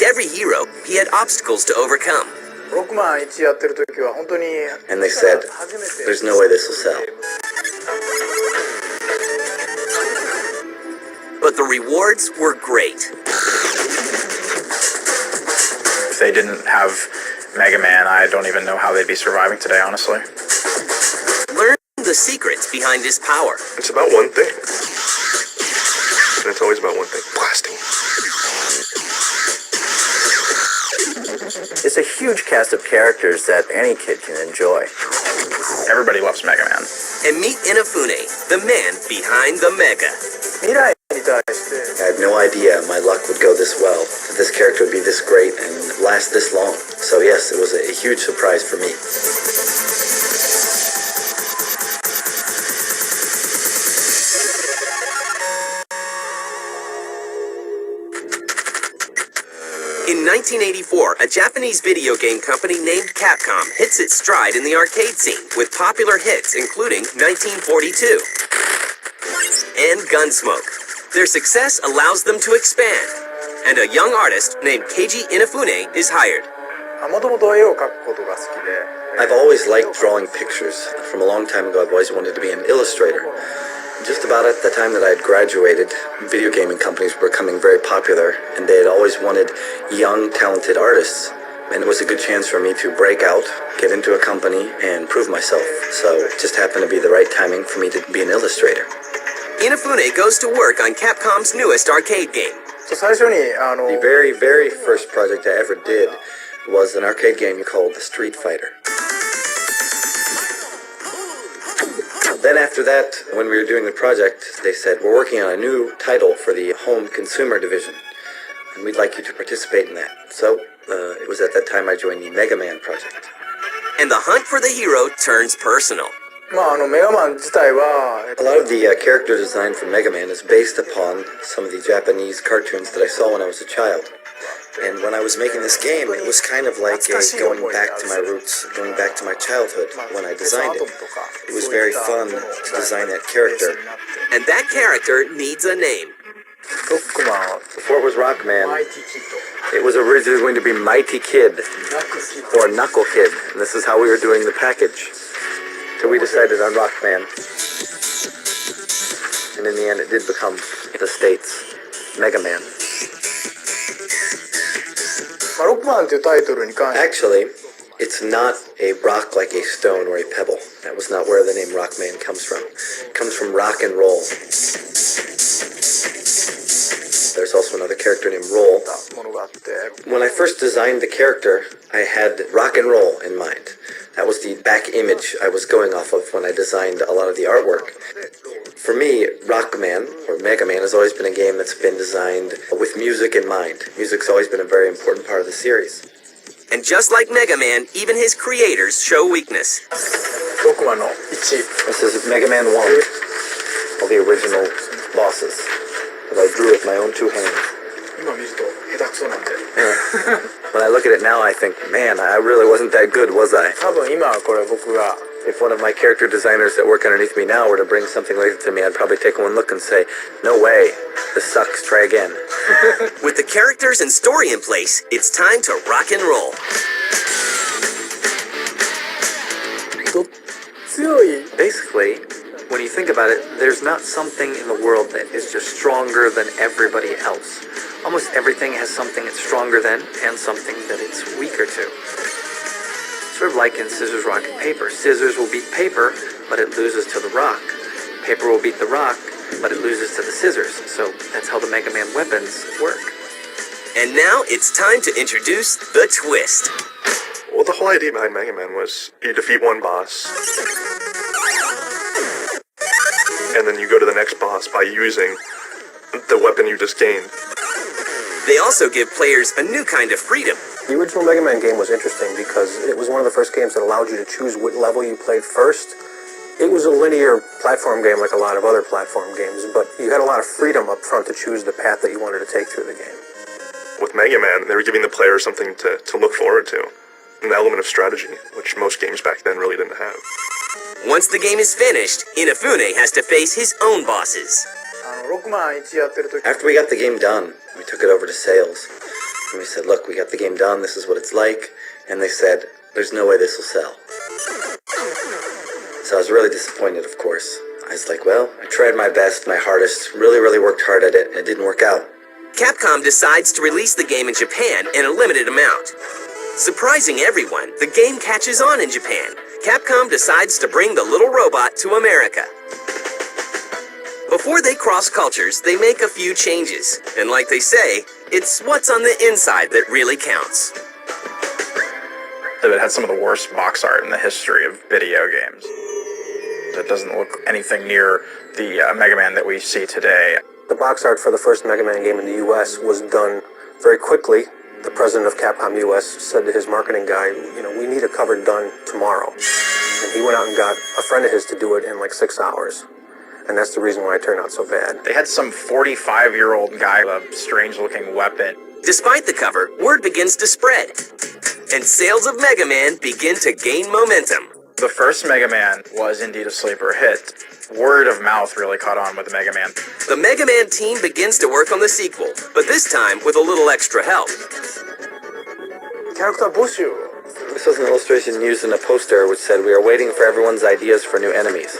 Like every hero, he had obstacles to overcome. And they said, there's no way this will sell. But the rewards were great. If they didn't have Mega Man, I don't even know how they'd be surviving today, honestly. Learn the secrets behind his power. It's about one thing. And it's always about one thing. Blasting. It's a huge cast of characters that any kid can enjoy. Everybody loves Mega Man. And meet Inafune, the man behind the Mega. I had no idea my luck would go this well, that this character would be this great and last this long. So yes, it was a huge surprise for me. In 1984, a Japanese video game company named Capcom hits its stride in the arcade scene with popular hits including 1942 and Gunsmoke. Their success allows them to expand, and a young artist named Keiji Inafune is hired. I've always liked drawing pictures. From a long time ago, I've always wanted to be an illustrator. Just about at the time that I had graduated, video gaming companies were becoming very popular, and they had always wanted young, talented artists. And it was a good chance for me to break out, get into a company, and prove myself. So it just happened to be the right timing for me to be an illustrator. Inafune goes to work on Capcom's newest arcade game. The very, very first project I ever did was an arcade game called Street Fighter. Then after that, when we were doing the project, they said, we're working on a new title for the home consumer division, and we'd like you to participate in that. So it was at that time I joined the Mega Man project. And the hunt for the hero turns personal. A lot of the character design for Mega Man is based upon some of the Japanese cartoons that I saw when I was a child. And when I was making this game, it was kind of like going back to my roots, going back to my childhood when I designed it. It was very fun to design that character. And that character needs a name. Before it was Rockman, it was originally going to be Mighty Kid, or Knuckle Kid, and this is how we were doing the package. So we decided on Rockman. And in the end, it did become the States Mega Man. Actually, it's not a rock like a stone or a pebble. That was not where the name Rockman comes from. It comes from rock and roll. There's also another character named Roll. When I first designed the character, I had rock and roll in mind. That was the back image I was going off of when I designed a lot of the artwork. For me, Rockman, or Mega Man, has always been a game that's been designed with music in mind. Music's always been a very important part of the series. And just like Mega Man, even his creators show weakness. This is Mega Man 1, all the original bosses that I drew with my own two hands. When I look at it now, I think, man, I really wasn't that good, was I? If one of my character designers that work underneath me now were to bring something like that to me, I'd probably take one look and say, no way, this sucks, try again. With the characters and story in place, it's time to rock and roll. Basically, when you think about it, there's not something in the world that is just stronger than everybody else. Almost everything has something it's stronger than and something that it's weaker to. Sort of like in scissors, rock, and paper. Scissors will beat paper, but it loses to the rock. Paper will beat the rock, but it loses to the scissors. So that's how the Mega Man weapons work. And now it's time to introduce the twist. Well, the whole idea behind Mega Man was you defeat one boss, and then you go to the next boss by using the weapon you just gained. They also give players a new kind of freedom. The original Mega Man game was interesting because it was one of the first games that allowed you to choose what level you played first. It was a linear platform game like a lot of other platform games, but you had a lot of freedom up front to choose the path that you wanted to take through the game. With Mega Man, they were giving the player something to look forward to, an element of strategy, which most games back then really didn't have. Once the game is finished, Inafune has to face his own bosses. After we got the game done, we took it over to sales. And we said, look, we got the game done, this is what it's like. And they said, there's no way this will sell. So I was really disappointed, of course. I was like, well, I tried my best, my hardest, really worked hard at it, and it didn't work out. Capcom decides to release the game in Japan in a limited amount. Surprising everyone, the game catches on in Japan. Capcom decides to bring the little robot to America. Before they cross cultures, they make a few changes. And like they say, it's what's on the inside that really counts. It had some of the worst box art in the history of video games. It doesn't look anything near the Mega Man that we see today. The box art for the first Mega Man game in the US was done very quickly. The president of Capcom US said to his marketing guy, we need a cover done tomorrow. And he went out and got a friend of his to do it in like 6 hours. And that's the reason why it turned out so bad. They had some 45-year-old guy with a strange-looking weapon. Despite the cover, word begins to spread. And sales of Mega Man begin to gain momentum. The first Mega Man was indeed a sleeper hit. Word of mouth really caught on with the Mega Man. The Mega Man team begins to work on the sequel, but this time with a little extra help. Character Bushu. This was an illustration used in a poster which said, we are waiting for everyone's ideas for new enemies.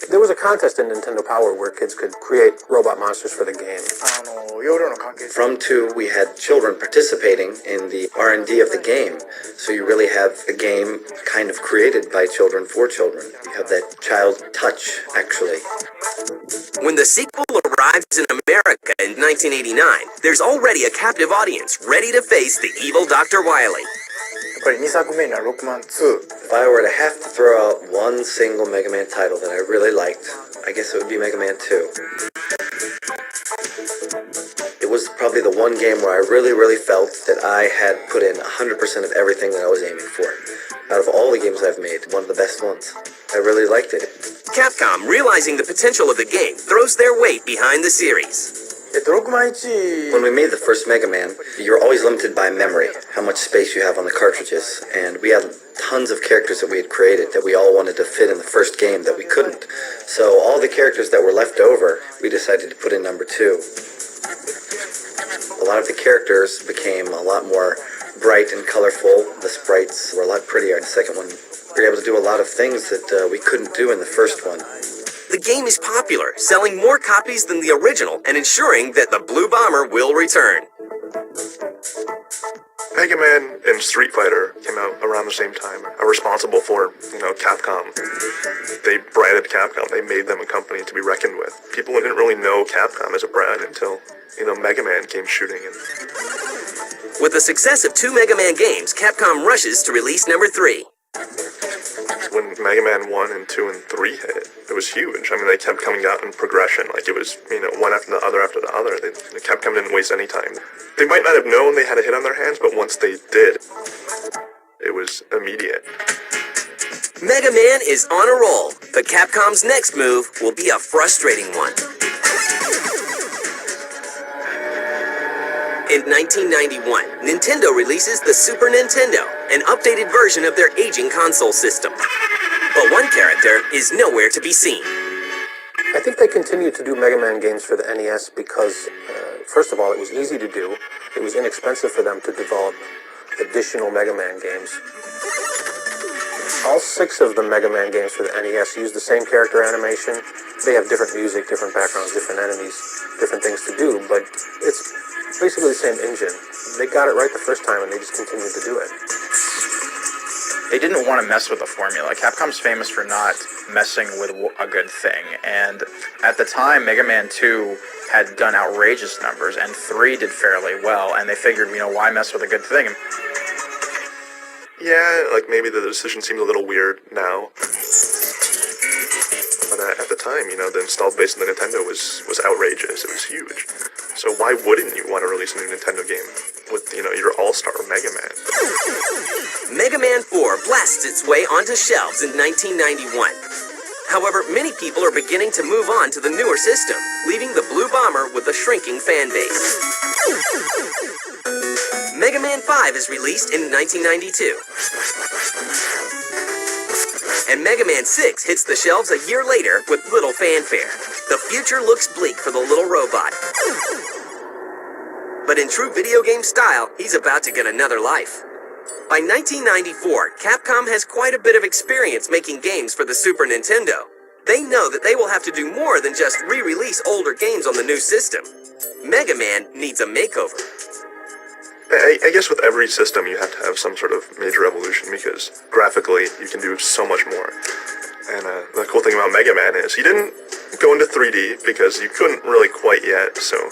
There was a contest in Nintendo Power where kids could create robot monsters for the game. From 2, we had children participating in the R&D of the game. So you really have a game kind of created by children for children. You have that child touch, actually. When the sequel arrives in America in 1989, there's already a captive audience ready to face the evil Dr. Wily. If I were to have to throw out one single Mega Man title that I really liked, I guess it would be Mega Man 2. It was probably the one game where I really felt that I had put in 100% of everything that I was aiming for. Out of all the games I've made, one of the best ones. I really liked it. Capcom, realizing the potential of the game, throws their weight behind the series. When we made the first Mega Man, you're always limited by memory, how much space you have on the cartridges, and we had tons of characters that we had created that we all wanted to fit in the first game that we couldn't. So all the characters that were left over, we decided to put in number 2. A lot of the characters became a lot more bright and colorful. The sprites were a lot prettier in the second one. We were able to do a lot of things that we couldn't do in the first one. The game is popular, selling more copies than the original and ensuring that the Blue Bomber will return. Mega Man and Street Fighter came out around the same time, are responsible for, Capcom. They branded Capcom. They made them a company to be reckoned with. People didn't really know Capcom as a brand until, Mega Man came shooting in. With the success of 2 Mega Man games, Capcom rushes to release number 3. When Mega Man 1 and 2 and 3 hit, it was huge. I mean, they kept coming out in progression. Like, it was, one after the other after the other. Capcom didn't waste any time. They might not have known they had a hit on their hands, but once they did, it was immediate. Mega Man is on a roll, but Capcom's next move will be a frustrating one. In 1991, Nintendo releases the Super Nintendo, an updated version of their aging console system. But one character is nowhere to be seen. I think they continued to do Mega Man games for the NES because, first of all, it was easy to do. It was inexpensive for them to develop additional Mega Man games. All 6 of the Mega Man games for the NES use the same character animation. They have different music, different backgrounds, different enemies, different things to do, but it's basically the same engine. They got it right the first time and they just continued to do it. They didn't want to mess with the formula. Capcom's famous for not messing with a good thing, and at the time, Mega Man 2 had done outrageous numbers, and 3 did fairly well, and they figured, why mess with a good thing? Yeah, like maybe the decision seems a little weird now. But at the time, the installed base of the Nintendo was outrageous. It was huge. So why wouldn't you want to release a new Nintendo game with, your all-star Mega Man? Mega Man 4 blasts its way onto shelves in 1991. However, many people are beginning to move on to the newer system, leaving the Blue Bomber with a shrinking fan base. Mega Man 5 is released in 1992. And Mega Man 6 hits the shelves a year later with little fanfare. The future looks bleak for the little robot. but in true video game style, he's about to get another life. By 1994, Capcom has quite a bit of experience making games for the Super Nintendo. They know that they will have to do more than just re-release older games on the new system. Mega Man needs a makeover. I guess with every system you have to have some sort of major evolution because graphically you can do so much more. And the cool thing about Mega Man is he didn't go into 3D because you couldn't really quite yet. So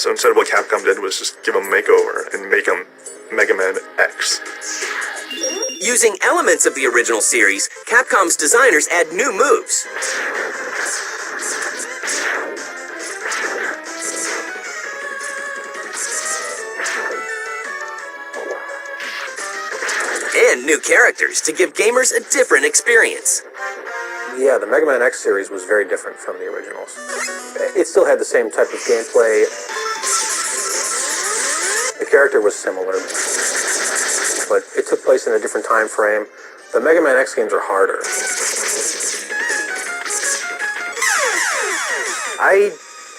instead what Capcom did was just give him a makeover and make him Mega Man X. Using elements of the original series, Capcom's designers add new moves. And new characters to give gamers a different experience. Yeah, the Mega Man X series was very different from the originals. It still had the same type of gameplay. The character was similar, but it took place in a different time frame. The Mega Man X games are harder. I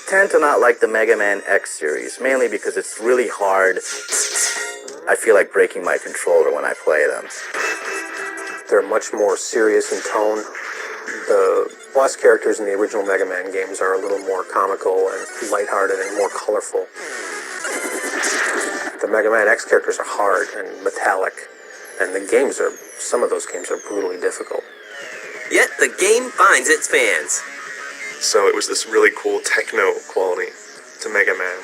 tend to not like the Mega Man X series, mainly because it's really hard. I feel like breaking my controller when I play them. They're much more serious in tone. The boss characters in the original Mega Man games are a little more comical and lighthearted and more colorful. The Mega Man X characters are hard and metallic, and some of those games are brutally difficult. Yet the game finds its fans. So it was this really cool techno quality to Mega Man.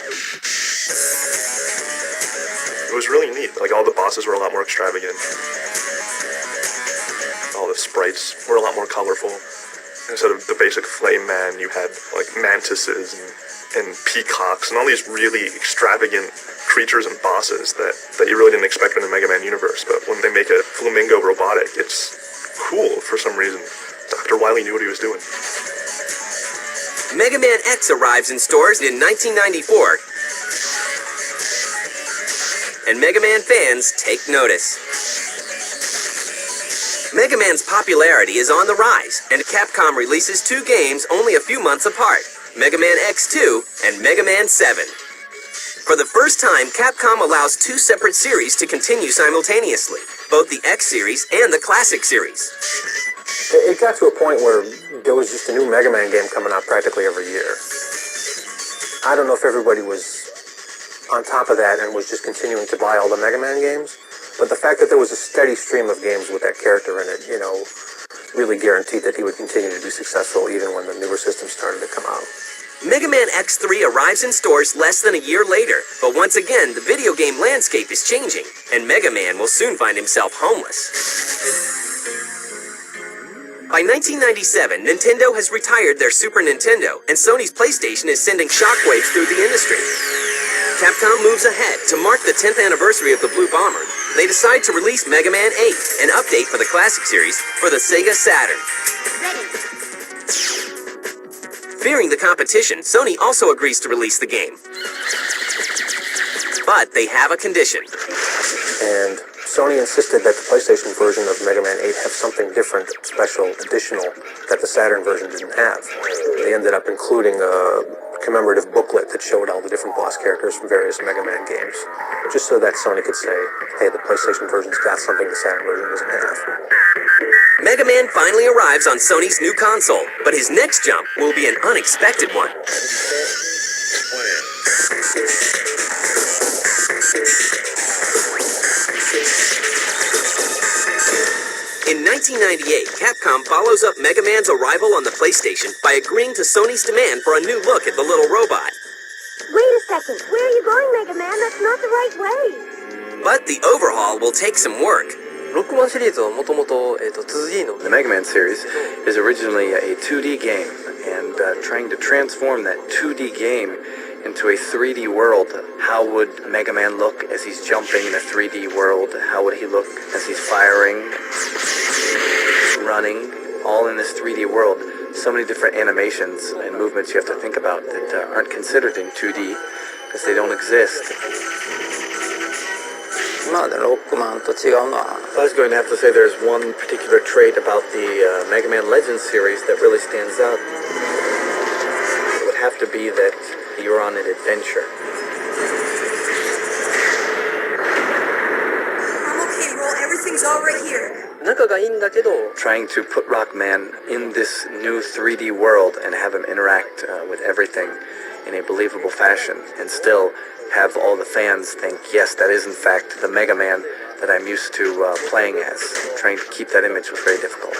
It was really neat. Like, all the bosses were a lot more extravagant. All the sprites were a lot more colorful. Instead of the basic Flame Man, you had, like, mantises and peacocks and all these really extravagant creatures and bosses that you really didn't expect in the Mega Man universe. But when they make a flamingo robotic, it's cool for some reason. Dr. Wily knew what he was doing. Mega Man X arrives in stores in 1994. And Mega Man fans take notice. Mega Man's popularity is on the rise, and Capcom releases two games only a few months apart, Mega Man X2 and Mega Man 7. For the first time, Capcom allows two separate series to continue simultaneously, both the X series and the Classic series. It got to a point where there was just a new Mega Man game coming out practically every year. I don't know if everybody was on top of that and was just continuing to buy all the Mega Man games, but the fact that there was a steady stream of games with that character in it, really guaranteed that he would continue to be successful even when the newer systems started to come out. Mega Man X3 arrives in stores less than a year later, but once again, the video game landscape is changing, and Mega Man will soon find himself homeless. By 1997, Nintendo has retired their Super Nintendo, and Sony's PlayStation is sending shockwaves through the industry. Capcom moves ahead. To mark the 10th anniversary of the Blue Bomber, they decide to release Mega Man 8, an update for the Classic series, for the Sega Saturn. Fearing the competition, Sony also agrees to release the game. But they have a condition. And Sony insisted that the PlayStation version of Mega Man 8 have something different, special, additional, that the Saturn version didn't have. They ended up including a commemorative booklet that showed all the different boss characters from various Mega Man games, just so that Sony could say, hey, the PlayStation version's got something the Saturn version doesn't have. Mega Man finally arrives on Sony's new console, but his next jump will be an unexpected one. In 1998, Capcom follows up Mega Man's arrival on the PlayStation by agreeing to Sony's demand for a new look at the little robot. Wait a second. Where are you going, Mega Man? That's not the right way. But the overhaul will take some work. ロックマンシリーズはもともと 2D の The Mega Man series is originally a 2D game, and trying to transform that 2D game into a 3D world. How would Mega Man look as he's jumping in a 3D world? How would he look as he's firing, running, all in this 3D world? So many different animations and movements you have to think about that aren't considered in 2D because they don't exist. I was going to have to say there's one particular trait about the Mega Man Legends series that really stands out. It would have to be that you're on an adventure. Everything's all right here. 仲がいいんだけど、 Trying to put Rockman in this new 3D world and have him interact with everything in a believable fashion and still have all the fans think, yes, that is in fact the Mega Man that I'm used to playing as. Trying to keep that image was very difficult.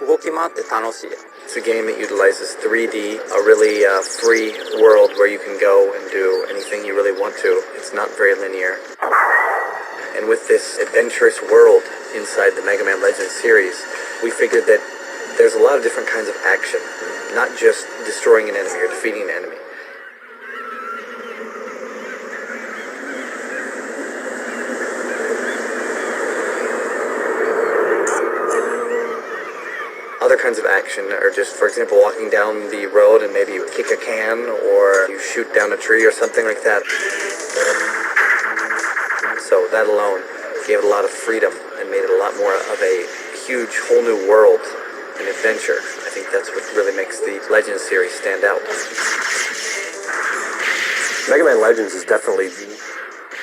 動き回って楽しい。 It's a game that utilizes 3D, a really free world where you can go and do anything you really want to. It's not very linear. And with this adventurous world inside the Mega Man Legends series, we figured that there's a lot of different kinds of action, not just destroying an enemy or defeating an enemy. Other kinds of action are just, for example, walking down the road and maybe you kick a can or you shoot down a tree or something like that. So that alone gave it a lot of freedom and made it a lot more of a huge whole new world and adventure. I think that's what really makes the Legends series stand out. Mega Man Legends is definitely,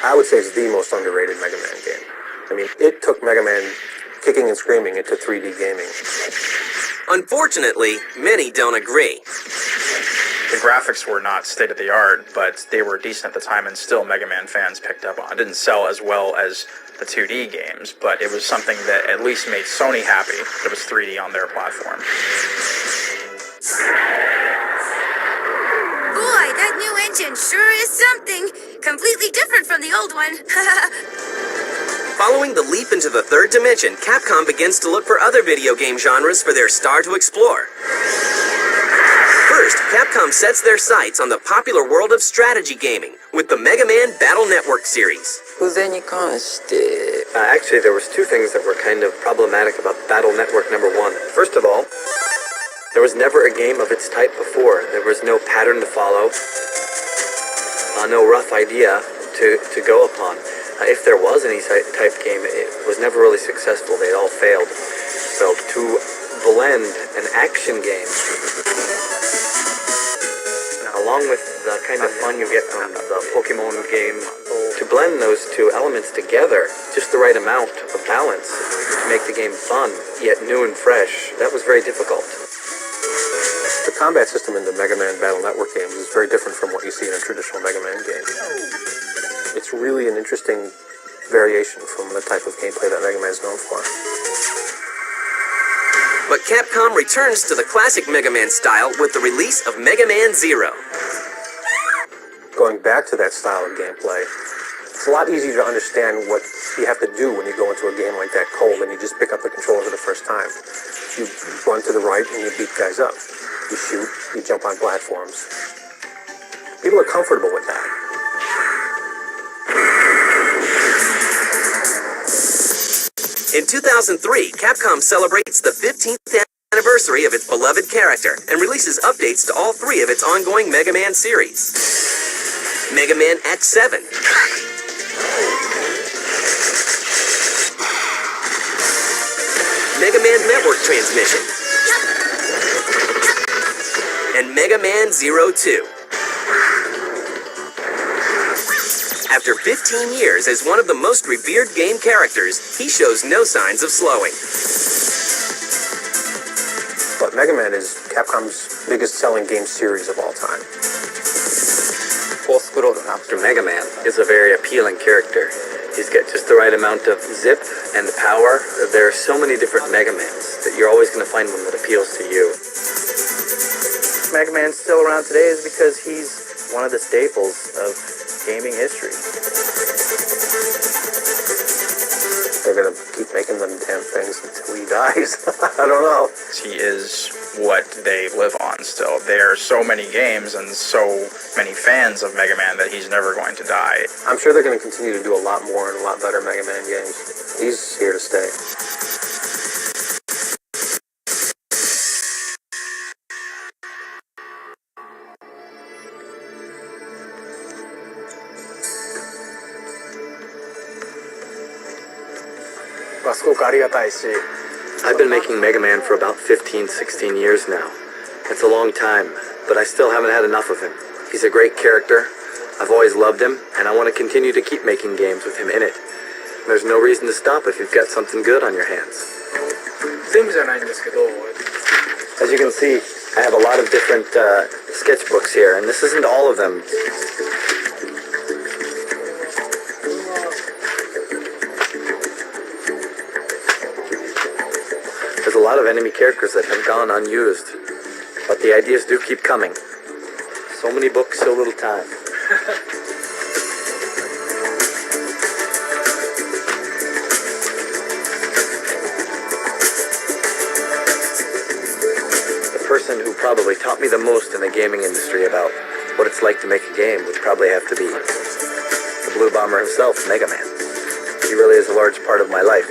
I would say, it's the most underrated Mega Man game. I mean, it took Mega Man kicking and screaming into 3D gaming. Unfortunately, many don't agree. The graphics were not state of the art, but they were decent at the time, and still Mega Man fans picked up on. It didn't sell as well as the 2D games, but it was something that at least made Sony happy that it was 3D on their platform. Boy, that new engine sure is something. Completely different from the old one. Following the leap into the third dimension, Capcom begins to look for other video game genres for their star to explore. First, Capcom sets their sights on the popular world of strategy gaming with the Mega Man Battle Network series. Actually, there was two things that were kind of problematic about Battle Network number 1. First of all, there was never a game of its type before. There was no pattern to follow, no rough idea to go upon. If there was any type game, it was never really successful. They all failed. So to blend an action game, along with the kind of fun you get from the Pokemon game, to blend those two elements together, just the right amount of balance to make the game fun, yet new and fresh, that was very difficult. The combat system in the Mega Man Battle Network games is very different from what you see in a traditional Mega Man game. It's really an interesting variation from the type of gameplay that Mega Man is known for. But Capcom returns to the classic Mega Man style with the release of Mega Man Zero. Going back to that style of gameplay, it's a lot easier to understand what you have to do when you go into a game like that cold and you just pick up the controller for the first time. You run to the right and you beat guys up. You shoot, you jump on platforms. People are comfortable with that. In 2003, Capcom celebrates the 15th anniversary of its beloved character and releases updates to all three of its ongoing Mega Man series. Mega Man X7, Mega Man Network Transmission, and Mega Man Zero 2. After 15 years as one of the most revered game characters, he shows no signs of slowing. But Mega Man is Capcom's biggest selling game series of all time. Master Mega Man is a very appealing character. He's got just the right amount of zip and power. There are so many different Mega Mans that you're always going to find one that appeals to you. Mega Man's still around today is because he's one of the staples of gaming history. They're gonna keep making them damn things until he dies. I don't know. He is what they live on still. There are so many games and so many fans of Mega Man that he's never going to die. I'm sure they're gonna continue to do a lot more and a lot better Mega Man games. He's here to stay. I've been making Mega Man for about 15, 16 years now. It's a long time, but I still haven't had enough of him. He's a great character. I've always loved him, and I want to continue to keep making games with him in it. There's no reason to stop if you've got something good on your hands. 全部じゃないんですけど、 As you can see, I have a lot of different sketchbooks here, and this isn't all of them. There's a lot of enemy characters that have gone unused, but the ideas do keep coming. So many books, so little time. The person who probably taught me the most in the gaming industry about what it's like to make a game would probably have to be the Blue Bomber himself, Mega Man. He really is a large part of my life.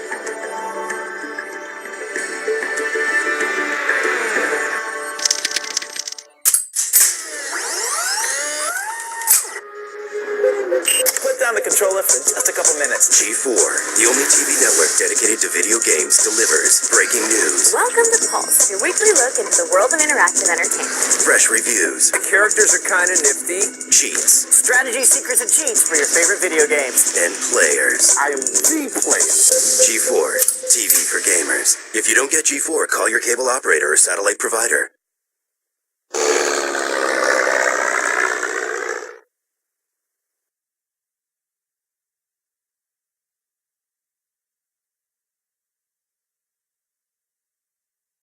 Put down the controller for just a couple minutes. G4, the only TV network dedicated to video games, delivers breaking news, Welcome to Pulse, your weekly look into the world of interactive entertainment. fresh reviews, The characters are kind of nifty. cheats, Strategy, secrets, and cheats for your favorite video games. and players. I am the player. G4, TV for gamers. If you don't get G4, call your cable operator or satellite provider.